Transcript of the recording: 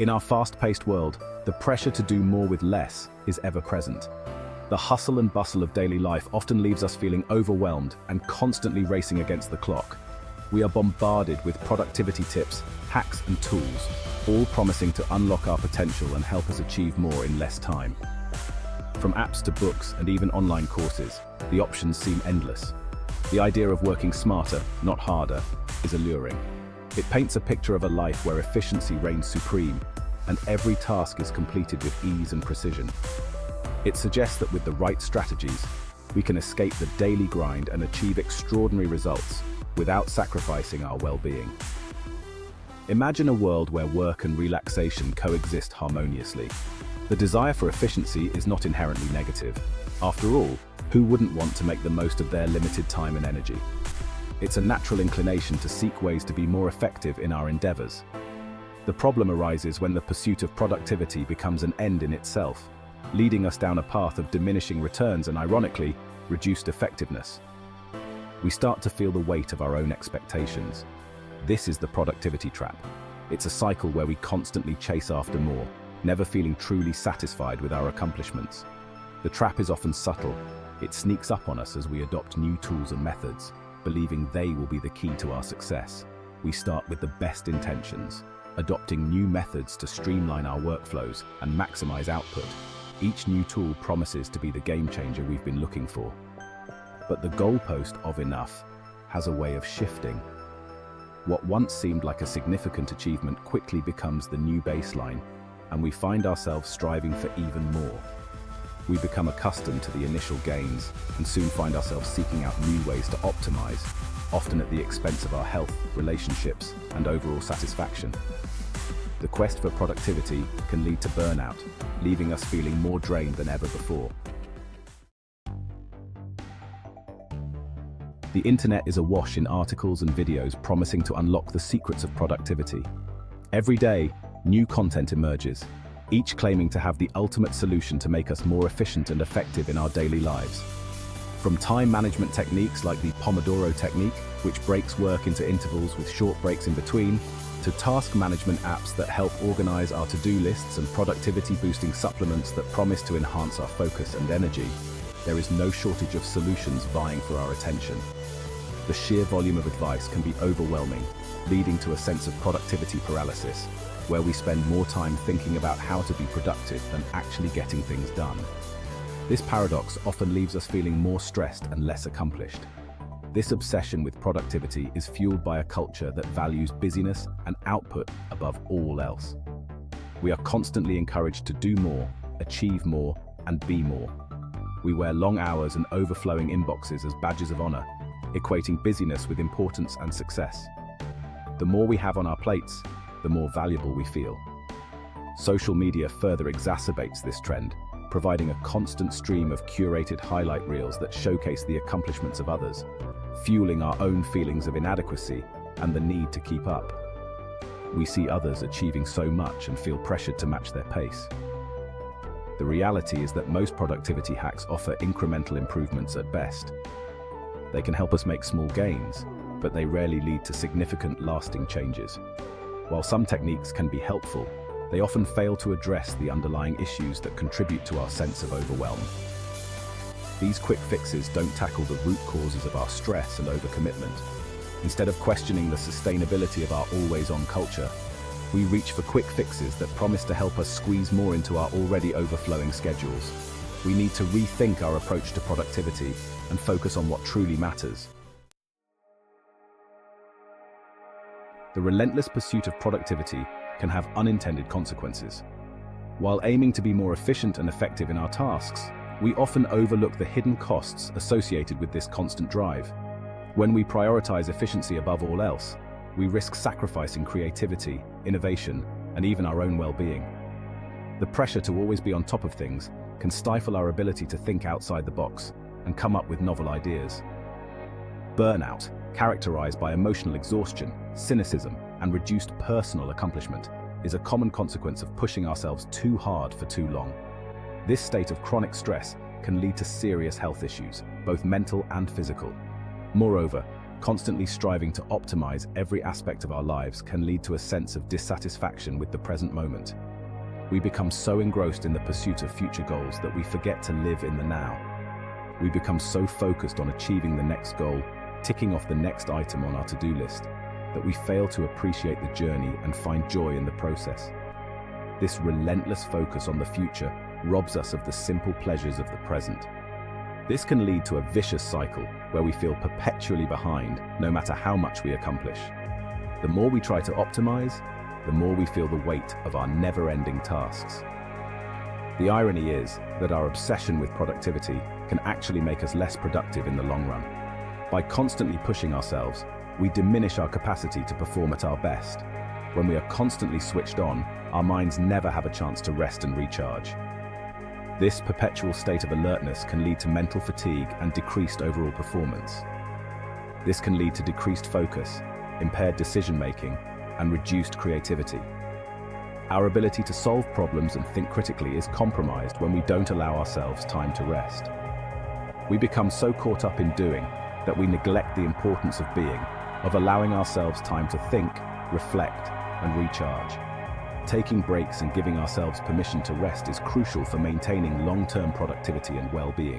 In our fast-paced world, the pressure to do more with less is ever present. The hustle and bustle of daily life often leaves us feeling overwhelmed and constantly racing against the clock. We are bombarded with productivity tips, hacks and tools, all promising to unlock our potential and help us achieve more in less time. From apps to books and even online courses, the options seem endless. The idea of working smarter, not harder, is alluring. It paints a picture of a life where efficiency reigns supreme and every task is completed with ease and precision. It suggests that with the right strategies, we can escape the daily grind and achieve extraordinary results without sacrificing our well-being. Imagine a world where work and relaxation coexist harmoniously. The desire for efficiency is not inherently negative. After all, who wouldn't want to make the most of their limited time and energy? It's a natural inclination to seek ways to be more effective in our endeavors. The problem arises when the pursuit of productivity becomes an end in itself, leading us down a path of diminishing returns and, ironically, reduced effectiveness. We start to feel the weight of our own expectations. This is the productivity trap. It's a cycle where we constantly chase after more, never feeling truly satisfied with our accomplishments. The trap is often subtle. It sneaks up on us as we adopt new tools and methods, believing they will be the key to our success. We start with the best intentions, adopting new methods to streamline our workflows and maximize output. Each new tool promises to be the game changer we've been looking for. But the goalpost of enough has a way of shifting. What once seemed like a significant achievement quickly becomes the new baseline, and we find ourselves striving for even more. We become accustomed to the initial gains and soon find ourselves seeking out new ways to optimize, often at the expense of our health, relationships, and overall satisfaction. The quest for productivity can lead to burnout, leaving us feeling more drained than ever before. The internet is awash in articles and videos promising to unlock the secrets of productivity. Every day, new content emerges, each claiming to have the ultimate solution to make us more efficient and effective in our daily lives. From time management techniques like the Pomodoro technique, which breaks work into intervals with short breaks in between, to task management apps that help organize our to-do lists and productivity-boosting supplements that promise to enhance our focus and energy, there is no shortage of solutions vying for our attention. The sheer volume of advice can be overwhelming, leading to a sense of productivity paralysis, where we spend more time thinking about how to be productive than actually getting things done. This paradox often leaves us feeling more stressed and less accomplished. This obsession with productivity is fueled by a culture that values busyness and output above all else. We are constantly encouraged to do more, achieve more, and be more. We wear long hours and overflowing inboxes as badges of honor, equating busyness with importance and success. The more we have on our plates, the more valuable we feel. Social media further exacerbates this trend, providing a constant stream of curated highlight reels that showcase the accomplishments of others, fueling our own feelings of inadequacy and the need to keep up. We see others achieving so much and feel pressured to match their pace. The reality is that most productivity hacks offer incremental improvements at best. They can help us make small gains, but they rarely lead to significant, lasting changes. While some techniques can be helpful, they often fail to address the underlying issues that contribute to our sense of overwhelm. These quick fixes don't tackle the root causes of our stress and overcommitment. Instead of questioning the sustainability of our always-on culture, we reach for quick fixes that promise to help us squeeze more into our already overflowing schedules. We need to rethink our approach to productivity and focus on what truly matters. The relentless pursuit of productivity can have unintended consequences. While aiming to be more efficient and effective in our tasks, we often overlook the hidden costs associated with this constant drive. When we prioritize efficiency above all else, we risk sacrificing creativity, innovation, and even our own well-being. The pressure to always be on top of things can stifle our ability to think outside the box and come up with novel ideas. Burnout, characterized by emotional exhaustion, cynicism, and reduced personal accomplishment, is a common consequence of pushing ourselves too hard for too long. This state of chronic stress can lead to serious health issues, both mental and physical. Moreover, Constantly striving to optimize every aspect of our lives can lead to a sense of dissatisfaction with the present moment. We become so engrossed in the pursuit of future goals that we forget to live in the now. We become so focused on achieving the next goal, ticking off the next item on our to-do list, that we fail to appreciate the journey and find joy in the process. This relentless focus on the future robs us of the simple pleasures of the present. This can lead to a vicious cycle where we feel perpetually behind, no matter how much we accomplish. The more we try to optimize, the more we feel the weight of our never-ending tasks. The irony is that our obsession with productivity can actually make us less productive in the long run. By constantly pushing ourselves, we diminish our capacity to perform at our best. When we are constantly switched on, our minds never have a chance to rest and recharge. This perpetual state of alertness can lead to mental fatigue and decreased overall performance. This can lead to decreased focus, impaired decision-making, and reduced creativity. Our ability to solve problems and think critically is compromised when we don't allow ourselves time to rest. We become so caught up in doing that we neglect the importance of being, of allowing ourselves time to think, reflect, and recharge. Taking breaks and giving ourselves permission to rest is crucial for maintaining long-term productivity and well-being.